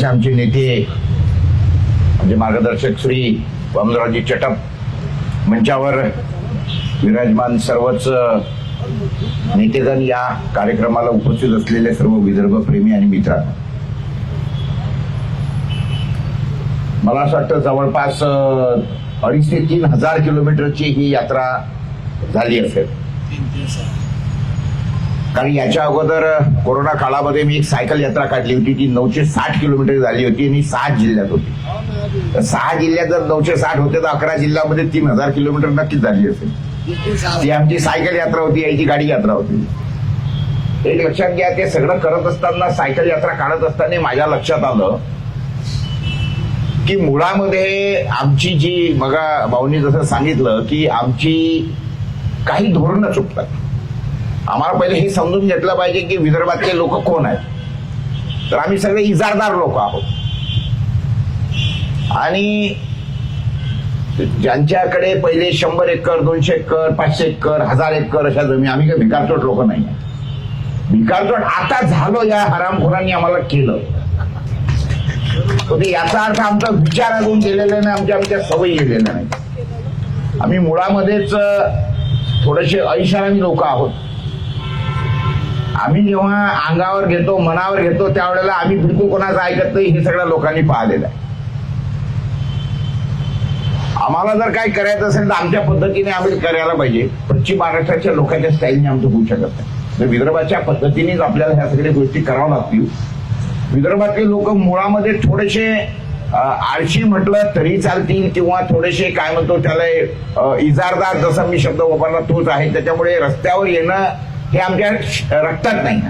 आमचे नेते, आमचे मार्गदर्शक श्री वामनरावजी चटप, मंचावर विराजमान सर्वच नेतेगण, या कार्यक्रमाला उपस्थित असलेले सर्व विदर्भ प्रेमी आणि मित्रांनो, मला असं वाटतं जवळपास 2,500 ते 3,000 किलोमीटरची ही यात्रा झाली असेल. कारण याच्या अगोदर कोरोना काळामध्ये मी एक सायकल यात्रा काढली होती, ती 960 किलोमीटर झाली होती आणि 6 जिल्ह्यात होती. तर 6 जिल्ह्यात जर 960 होते तर 11 जिल्ह्यामध्ये 3,000 किलोमीटर नक्कीच झाली असेल. ती आमची सायकल यात्रा होती, याची गाडी यात्रा होती. एक लक्षात घ्या, ते सगळं करत असताना, सायकल यात्रा काढत असताना माझ्या लक्षात आलं की मुळामध्ये आमची जी, मगा भाऊनी जसं सांगितलं की आमची काही धोरणं चुकतात. आम्हाला पहिले हे समजून घेतलं पाहिजे की विदर्भातले लोक कोण आहेत. तर आम्ही सगळे इजारदार लोक आहोत आणि ज्यांच्याकडे पहिले 100 एकर, 200 एकर, 500 एकर, 1000 एकर अशा जमीन, आम्ही काही भिकारचोट लोक नाही. भिकारचोट आता झालो, या हरामखोरांनी आम्हाला केलं. याचा अर्थ आमचा विचार अजून गेलेला नाही, आमच्या सवयी गेलेल्या नाही. आम्ही मुळामध्येच थोडेसे ऐशारामी लोक आहोत. आम्ही जेव्हा अंगावर घेतो, मनावर घेतो, त्यावेळेला आम्ही बिलकुल कोणाचं ऐकत नाही, हे सगळ्या लोकांनी पाहिलेलं आहे. आम्हाला जर काय करायचं असेल तर आमच्या पद्धतीने आम्ही करायला पाहिजे. पश्चिम महाराष्ट्राच्या लोकांच्या स्टाईलने आमचं होऊ शकत नाही. तर विदर्भाच्या पद्धतीनेच आपल्याला ह्या सगळ्या गोष्टी कराव्या लागतील. विदर्भातले लोक मुळामध्ये थोडेसे आळशी म्हटलं तरी चालतील, किंवा थोडेसे काय म्हणतो त्याला इजारदार, जसा मी शब्द वापरला तोच आहे. त्याच्यामुळे रस्त्यावर येणं हे आमच्या रक्तात नाही.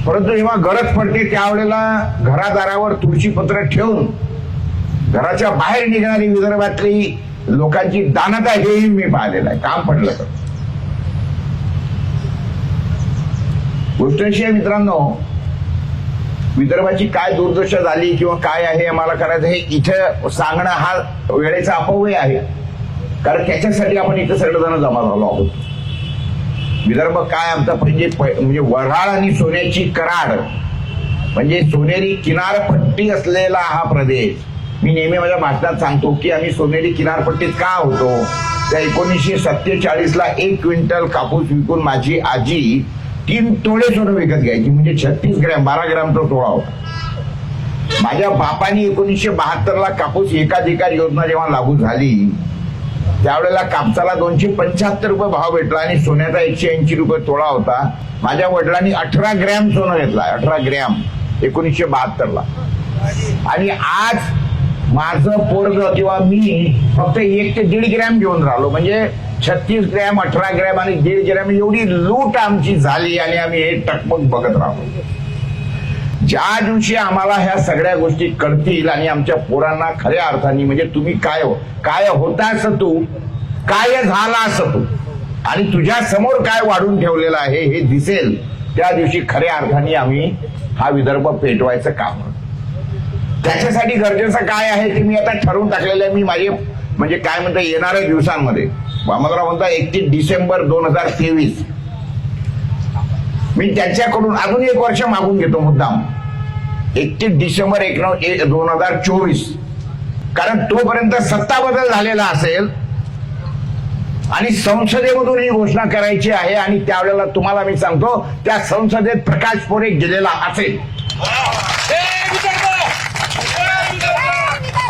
परंतु जेव्हा गरज पडते त्यावेळेला घरादारावर तुळशीपत्र ठेवून घराच्या बाहेर निघणारी विदर्भातली लोकांची दानता, हेही मी पाहिलेलं आहे. काम पडलं तर गोष्ट अशी आहे मित्रांनो, विदर्भाची काय दुर्दशा झाली किंवा काय आहे आम्हाला करायचं, हे इथं सांगणं हा वेळेचा अपव्यय आहे. कारण त्याच्यासाठी आपण इथं सगळेजण जमा झालो आहोत. विदर्भ काय आमचा म्हणजे वऱ्हाड आणि सोन्याची कराड, म्हणजे सोनेरी किनारपट्टी असलेला हा प्रदेश. मी नेहमी माझ्या भाषणात सांगतो की आम्ही सोनेरी किनारपट्टीत का होतो. त्या 1947 ला 1 क्विंटल कापूस विकून माझी आजी 3 तोळे सोनं विकत घ्यायची, म्हणजे 36 ग्रॅम, 12 ग्रॅमचा तोळा होता. माझ्या बापानी 1972 ला कापूस एकाधिकार योजना जेव्हा लागू झाली त्यावेळेला कापसाला 275 रुपये भाव भेटला आणि सोन्याचा 180 रुपये तोळा होता. माझ्या वडिलांनी 18 ग्रॅम सोनं घेतला, 18 ग्रॅम 1972 ला. आणि आज माझं पोरग किंवा मी फक्त 1 ते 1.5 ग्रॅम घेऊन राहिलो. म्हणजे 36 ग्रॅम, 18 ग्रॅम आणि 1.5 ग्रॅम एवढी लूट आमची झाली आणि आम्ही हे टकमक बघत राहतो. ज्या दिवशी आम्हाला ह्या सगळ्या गोष्टी कळतील आणि आमच्या पोरांना खऱ्या अर्थाने, म्हणजे तुम्ही काय होतास तू, काय झालास तू, आणि तुझ्या समोर काय वाढून ठेवलेलं आहे हे दिसेल, त्या दिवशी खऱ्या अर्थाने आम्ही हा विदर्भ पेटवायचं काम. त्याच्यासाठी गरजेचं काय आहे ते मी आता ठरवून टाकलेलं आहे. मी माझे म्हणजे काय म्हणता येणाऱ्या दिवसांमध्ये, वामनराव म्हणता 31 डिसेंबर 2023, मी त्यांच्याकडून अजून 1 वर्ष मागून घेतो मुद्दाम, 31 डिसेंबर 2024, कारण तोपर्यंत सत्ता बदल झालेला असेल आणि संसदेमधून ही घोषणा करायची आहे. आणि त्यावेळेला तुम्हाला मी सांगतो, त्या संसदेत प्रकाश पोरे गेलेला असेल.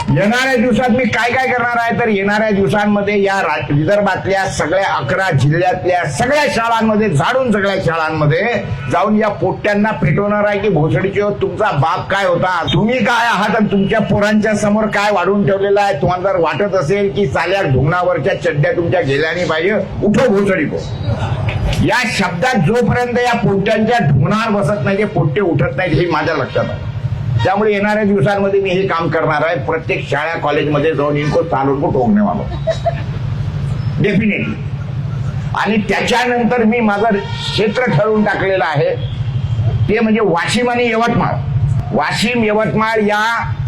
येणाऱ्या दिवसात मी काय करणार आहे, तर येणाऱ्या दिवसांमध्ये या विदर्भातल्या सगळ्या 11 जिल्ह्यातल्या सगळ्या शाळांमध्ये, झाडून सगळ्या शाळांमध्ये जाऊन या पोट्ट्यांना पेटवणार आहे की भोसडीचे तुमचा बाप काय होता, तुम्ही काय आहात आणि तुमच्या पोरांच्या समोर काय वाढून ठेवलेलं आहे. तुम्हाला जर वाटत असेल की साल्या ढोंगणावरच्या चड्ड्या तुमच्या गेल्याने पाहिजे, उठो भोसडी को. या शब्दात जोपर्यंत या पोट्ट्यांच्या ढोंगणावर बसत नाही, ते पोट्टे उठत नाहीत, हे माझ्या लक्षात आलं. त्यामुळे येणाऱ्या दिवसांमध्ये मी हे काम करणार आहे. प्रत्येक शाळा कॉलेजमध्ये जाऊन इनको स्थान को ठोकणे वालो डेफिनेटली. आणि त्याच्यानंतर मी माझं क्षेत्र ठरवून टाकलेलं आहे, ते म्हणजे वाशिम आणि यवतमाळ. वाशिम यवतमाळ या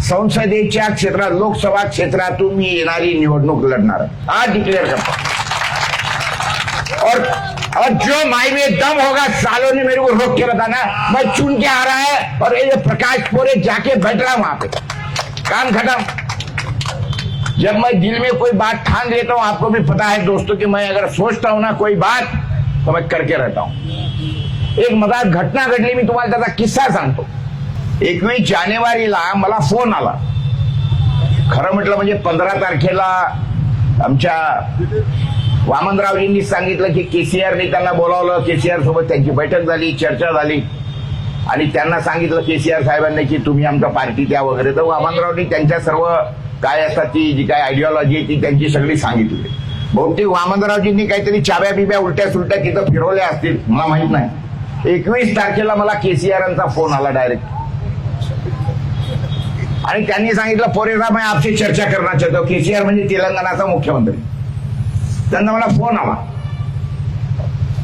संसदेच्या क्षेत्रात, लोकसभा क्षेत्रातून मी येणारी निवडणूक लढणार आहे, आज डिक्लेअर करतो. और और जो माई में दम होगा, सालों ने मेरे को रोक के बताना, मैं चुन के आ रहा है और ये प्रकाश पोरे जाके बैठ रहा वहां पे, काम खत्म। जब मैं दिल में कोई बात ठान लेता हूं, आपको भी पता है दोस्तों कि मैं अगर सोचता हूं ना कोई बात तो मैं करके रहता हूं। एक मधात घटना घडली, मी तुम्हाला त्याचा किस्सा सांगतो। 21 जानेवारीला मला फोन आला, खरं म्हटलं म्हणजे 15 तारखेला आमच्या वामनरावजींनी सांगितलं की केसीआरने त्यांना बोलावलं, केसीआर सोबत त्यांची बैठक झाली, चर्चा झाली आणि त्यांना सांगितलं केसीआर साहेबांनी की तुम्ही आमच्या पार्टीत या वगैरे। तर वामनरावनी त्यांच्या सर्व काय असतात ती जी काय आयडिओलॉजी आहे ती त्यांची सगळी सांगितली। बहुतेक वामनरावजींनी काहीतरी चाव्या बिब्या उलट्या सुलट्या तिथं फिरवल्या असतील, मला माहित नाही। 21 तारखेला मला केसीआरांचा फोन आला डायरेक्ट आणि त्यांनी सांगितलं पोरे साहब मैं आपसे चर्चा करना चाहता हूं। केसीआर म्हणजे तेलंगणाचा मुख्यमंत्री, त्यांना मला फोन आला।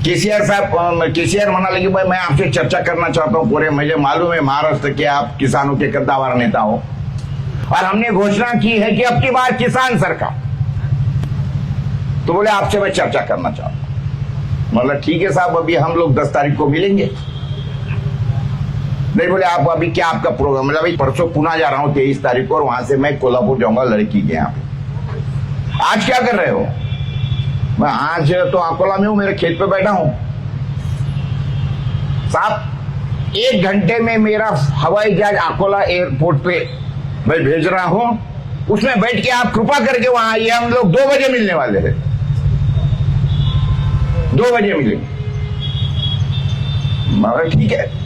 केसीआर म्हणाले कि भाई मैं आपसे चर्चा करना चाहता हूं पोरे, मुझे मालूम है महाराष्ट्र के आप किसानों के कद्दावर नेता हो और हमने घोषणा की है कि अब की बार किसान सरकार, तो बोले आपसे मैं चर्चा करना चाहता हूं। मतलब ठीक है साहब, अभी हम लोग 10 तारीख को मिलेंगे। नहीं बोले आप अभी क्या आपका प्रोग्राम, मतलब भाई परसों पुणे जा रहा हूं 23 तारीख को और वहां से मैं कोल्हापुर जाऊंगा लड़की के यहाँ पे। आज क्या कर रहे हो? मैं आज तो अकोला में हूं, मेरे खेत पे बैठा हूं। साहब 1 घंटे में मेरा हवाई जहाज अकोला एयरपोर्ट पे मैं भेज रहा हूं, उसमें बैठ के आप कृपा करके वहां आइए, हम लोग 2 बजे मिलने वाले हैं, 2 बजे मिलेंगे। मग ठीक आहे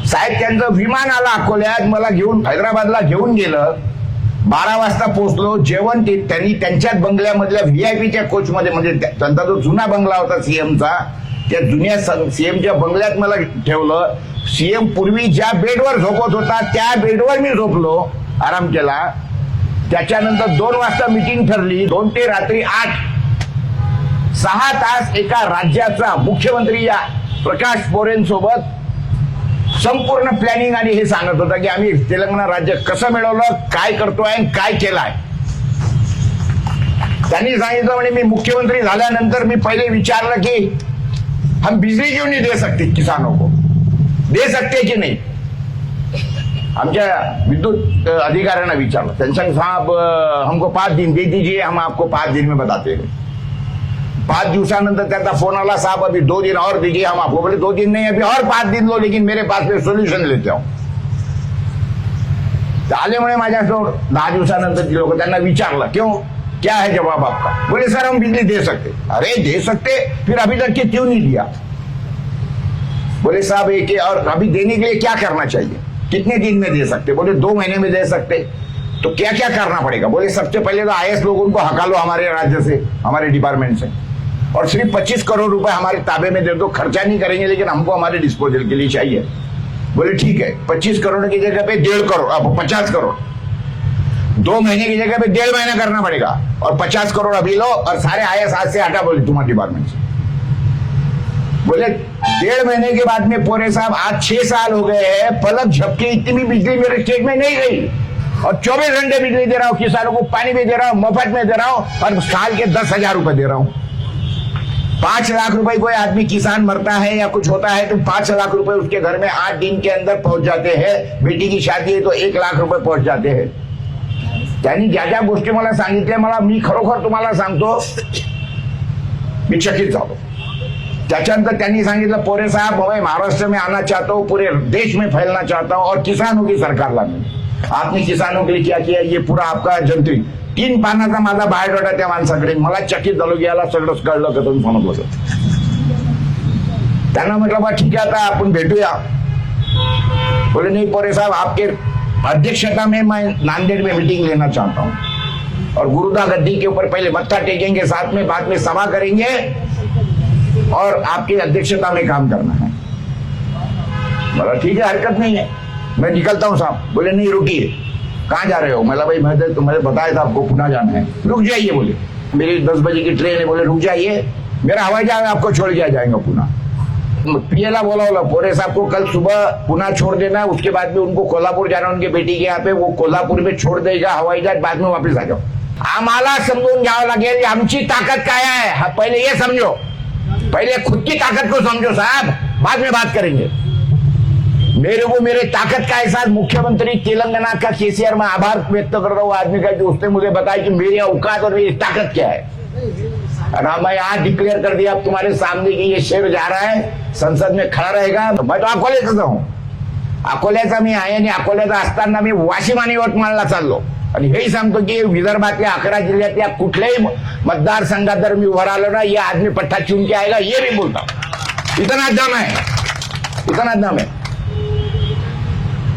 साहेब, त्यांचं विमान आलं अकोल्यात, मला घेऊन हैदराबादला घेऊन गेलं। 12 वाजता पोहोचलो, जेवण त्यांनी त्यांच्याच बंगल्यामधल्या व्हीआयपीच्या कोच मध्ये, म्हणजे त्यांचा जो जुना बंगला होता सीएमचा, त्या जुन्या सीएमच्या बंगल्यात मला ठेवलं। सीएम पूर्वी ज्या बेडवर झोपत होता त्या बेडवर मी झोपलो, आराम केला। त्याच्यानंतर 2 वाजता मीटिंग ठरली, 2 ते रात्री 8, 6 तास एका राज्याचा मुख्यमंत्री या प्रकाश पोरेंसोबत संपूर्ण प्लॅनिंग आणि हे सांगत होता की आम्ही तेलंगणा राज्य कसं मिळवलं, काय करतोय, काय केलाय। त्यांनी सांगितलं म्हणे मी मुख्यमंत्री झाल्यानंतर मी पहिले विचारलं की हम बिजली क्यों नहीं दे सकते किसानों को, दे सकते की नहीं। आमच्या विद्युत अधिकाऱ्यांना विचारलं, त्यांनी साहब हमको 5 दिन दे दीजिए, हम आपको 5 दिन में बताते हैं। 5 दिवसानंतर त्यांचा फोन आला, साहब अभी 2 दिन और दीजिए हम आपको। बोले 2 दिन नहीं, अभी और 5 दिन लो, लेकिन मेरे पास में सोल्यूशन लेते हो। आले म्हणे माझ्याजवळ 10 दिवसानंतर ती लोक, त्यांना विचारलं क्यों, क्या है जवाब आपका? बोले सर हम बिजली दे सकते। अरे दे सकते, फिर अभी तक के क्यों नहीं दिया? बोले साहब एक और अभी देने के लिए क्या करना चाहिए, कितने दिन में दे सकते? बोले 2 महीने में दे सकते। तो क्या क्या करना पड़ेगा? बोले सबसे पहले तो आईएएस लोगों को हटा लो हमारे राज्य से, हमारे डिपार्टमेंट से, और सिर्फ 25 करोड़ रुपए हमारे ताबे में दे दो, खर्चा नहीं करेंगे लेकिन हमको हमारे डिस्पोजल के लिए चाहिए। बोले ठीक है, 25 करोड़ की जगह पे 1.5 करोड़, अब 50 करोड़, 2 महीने की जगह पे 1.5 महीना करना पड़ेगा, और 50 करोड़ अभी लो और सारे आईएएस आज से हटा, बोले तुम्हारे डिपार्टमेंट से। बोले 1.5 महीने के बाद में पोरे साहब आज 6 साल हो गए हैं, पलक झपके इतनी भी बिजली मेरे स्टेट में नहीं गई, और 24 घंटे बिजली दे रहा हूं, किसानों को पानी भी दे रहा हूं, मुफ्त में दे रहा हूं, और साल के 10,000 रुपए दे रहा हूं। 5 लाख रुपए कोई आदमी किसान मरता है या कुछ होता है तो 5 लाख रुपए उसके घर में 8 दिन के अंदर पहुंच जाते हैं। बेटी की शादी है तो 1 लाख रुपए पहुंच जाते हैं। त्यांनी ज्या ज्या गोष्टी मला सांगितल्या, मला मी खरोखर तुम्हाला सांगतो मी चकित झालो। त्याच्यानंतर त्यांनी सांगितलं पोरे साहब मैं महाराष्ट्र में आना चाहता हूँ, पूरे देश में फैलना चाहता हूँ और किसानों की सरकार लानी। आपने किसानों के लिए क्या किया, ये पूरा आपका जनते 3 पानाचा माझा बायोडाटा त्या माणसाकडे। मला चकित झालो की याला सगळंच कळलं का तुम्ही म्हणत होतं। त्यांना म्हटलं बा ठीक है आता आपण भेटूया। बोले नहीं पोरे साहब आपके अध्यक्षता में मैं नांदेड़ में मीटिंग लेना चाहता हूँ और गुरुदा गद्दी के ऊपर पहले मत्था टेकेंगे, साथ में बाद में सभा करेंगे और आपकी अध्यक्षता में काम करना है। बोला ठीक है हरकत नहीं है, मैं निकलता हूँ साहब। बोले नहीं रुकिए, कहाँ जा रहे हो? मैं भाई मैं तो मैंने बताया था आपको पुणे जाना है। रुक जाइए, बोले मेरी 10 बजे की ट्रेन है। बोले रुक जाइए, मेरा हवाई जहाज आपको छोड़ के जाएगा पुणे। पीएला बोला पोरे साहब को कल सुबह पुणे छोड़ देना, उसके बाद में उनको कोल्हापुर जाना, उनके बेटी के यहाँ पे, वो कोल्हापुर में छोड़ देगा हवाई जहाज, बाद में वापस आ जाओ। आम्हाला समजून घ्यावं लागेल आमची ताकद काय आहे, पहिले हे समजो। पहले खुद की ताकत को समझो साहब, बाद में बात करेंगे। मेरे को मेरे ताकत का एहसास मुख्यमंत्री तेलंगाना का केसीआर में आभार व्यक्त कर रहा हूँ आदमी का, जो उसने मुझे बताया कि मेरी औकात और मेरी ताकत क्या है। और मैं आज डिक्लेयर कर दिया अब तुम्हारे सामने कि ये शेर जा रहा है, संसद में खड़ा रहेगा। मैं तो अकोल्याचा हूँ, अकोल्याचा मी आहे आणि अकोल्याचा असताना मी वाशिम आणि यवतमाळला चाललो आणि हेही सांगतो की विदर्भातल्या 11 जिल्ह्यातल्या कुठल्याही मतदारसंघात जर मी उभं राहिलो ना, ये आदमी पट्टा चुन के आएगा, ये भी बोलता हूं। इतना दम है, इतना दम है।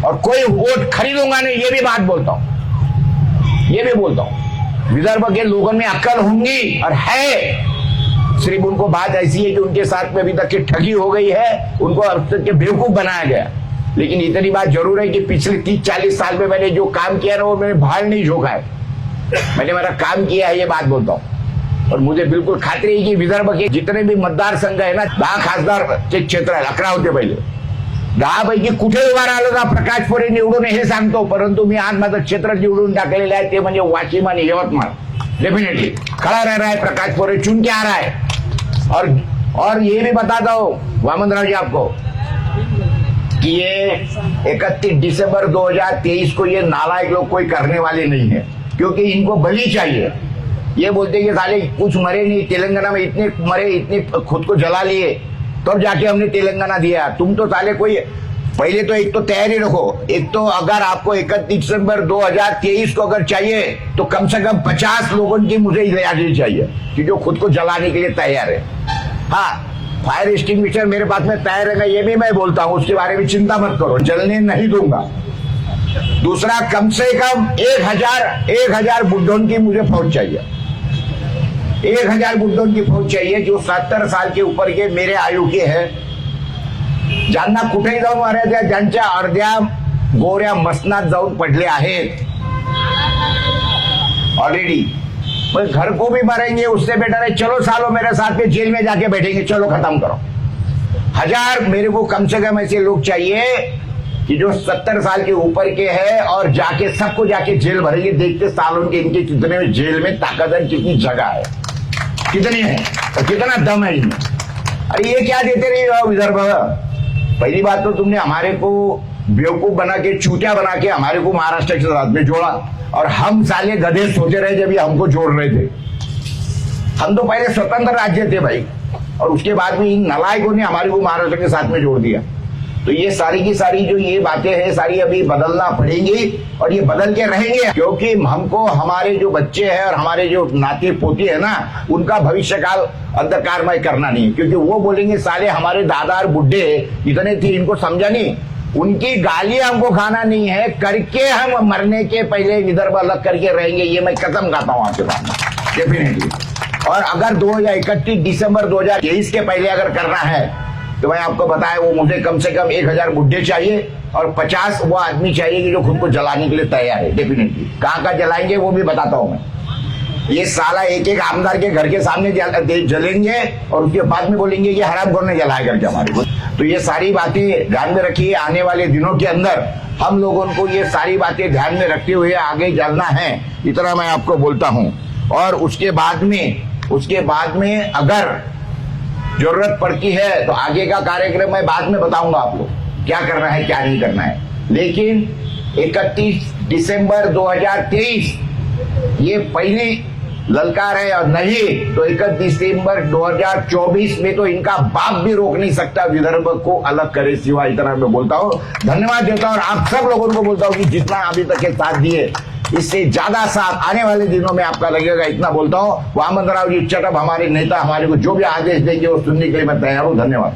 और कोई वोट खरीदूंगा नहीं, ये भी बात बोलता हूं, ये भी बोलता हूं। विदर्भ के लोगों में अक्ल होंगी और है, सिर्फ उनको बात ऐसी है कि उनके साथ में अभी तक की ठगी हो गई है, उनको अब तक के बेवकूफ बनाया गया। लेकिन इतनी बात जरूर है कि पिछले 30-40 साल में मैंने जो काम किया ना, वो मैंने भाड़ नहीं झोंका है, मैंने मेरा काम किया है, ये बात बोलता हूं। और मुझे बिल्कुल खात्री है कि विदर्भ के जितने भी मतदार संघ है ना, 10 खासदार चे क्षेत्र आहे, 11 होते पहिले, 10 पैकी कुठे उभा राहिलो का प्रकाश पोरे निवडून हे सांगतो, परंतु मी आज माझं क्षेत्र निवडून टाकलेलं आहे, ते म्हणजे वाशिम आणि यवतमाळ। डेफिनेटली खड़ा रह रहा है प्रकाश पोरे, चुन के आ रहा है। और ये भी बताता हूं वामनराव जी आपको कि ये 31 दिसंबर 2023 को ये नालायक लोग कोई करने वाले नहीं है, क्योंकि इनको बलि चाहिए। ये बोलते कि साले कुछ मरे नहीं, तेलंगाना में इतने मरे, इतने खुद को जला लिए, तब जाके हमने तेलंगाना दिया। तुम तो साले कोई पहले तो एक तो तैयारी रखो, एक तो अगर आपको 31 दिसंबर 2023 को अगर चाहिए तो कम से कम 50 लोगों की मुझे यादी चाहिए कि जो खुद को जलाने के लिए तैयार है। हाँ, फायर एक्सटिंग्विशर मेरे पास में तैयार रहेगा, ये भी मैं बोलता हूं, उसके बारे में चिंता मत करो, जलने नहीं दूंगा। दूसरा, कम से कम 1000 बुड्ढों की मुझे फौज चाहिए, 1000 बुड्ढों की फौज चाहिए जो 70 साल के ऊपर के मेरे आयु के हैं, ज्यांना कुठेही जाऊन मारायच्या, ज्यांच्या अर्ध्या गोऱ्या मसनात जाऊन पडले आहेत ऑलरेडी। पर घर को भी मारेंगे, उससे बेटर है चलो सालों मेरे साथ में जेल में जाके बैठेंगे, चलो खत्म करो। 1000 मेरे को कम से कम ऐसे लोग चाहिए कि जो 70 साल के ऊपर के हैं और जाके सबको जाके जेल भरेंगे। देखते सालों के इनके कितने जेल में ताकत है, कितनी जगह है, कितनी है और कितना दम है इनमें। अरे ये क्या देते रहे विदर्भ। पहली बात तो तुमने हमारे को बेवकूफ बना के, चूतिया बना के हमारे को महाराष्ट्र के साथ में जोड़ा, और हम साले गधे सोचे रहे जब ये हमको जोड़ रहे थे। हम तो पहले स्वतंत्र राज्य थे भाई, और उसके बाद में इन नालायकों ने हमारे को महाराष्ट्र के साथ में जोड़ दिया। तो ये सारी की सारी जो ये बातें हैं, सारी अभी बदलना पड़ेंगी, और ये बदल के रहेंगे, क्योंकि हमको हमारे जो बच्चे हैं और हमारे जो नाती पोती है ना, उनका भविष्य काल अंधकारमय करना नहीं है। क्योंकि वो बोलेंगे साले हमारे दादा और बुढ़े इतने थे, इनको समझा नहीं, उनकी गाली हमको खाना नहीं है, करके हम मरने के पहले विदर्भ अलग करके रहेंगे, ये मैं कसम खाता हूं आपके सामने डेफिनेटली। और अगर 31 दिसंबर 2023 के पहले अगर करना है तो मैं आपको बताया, वो मुझे कम से कम 1000 बुढ़े चाहिए और 50 वो आदमी चाहिए कि जो खुद को जलाने के लिए तैयार है डेफिनेटली। कहाँ जलाएंगे वो भी बताता हूं मैं। ये साला एक आमदार के घर के सामने जलेंगे और उसके बाद में बोलेंगे ये हरामखोर ने जलाया करके हमारे को। तो ये सारी बातें ध्यान में रखिए, आने वाले दिनों के अंदर हम लोगों को ये सारी बातें ध्यान में रखते हुए आगे चलना है, इतना मैं आपको बोलता हूं। और उसके बाद में अगर जरूरत पड़ती है तो आगे का कार्यक्रम मैं बाद में बताऊंगा आपको क्या करना है क्या नहीं करना है। लेकिन 31 दिसंबर 2023 ये पहली ललकार है, और नहीं तो 31 दिसंबर 2024 में तो इनका बाप भी रोक नहीं सकता विदर्भ को अलग करे सिवा। इतना मैं बोलता हूँ, धन्यवाद देता हूँ, और आप सब लोगों को बोलता हूँ कि जितना अभी तक के साथ दिए इससे ज्यादा साथ आने वाले दिनों में आपका लगेगा, इतना बोलता हूँ। वामनराव जी चटप हमारे नेता हमारे को जो भी आदेश देंगे वो सुनने के लिए मैं तैयार हूँ। धन्यवाद।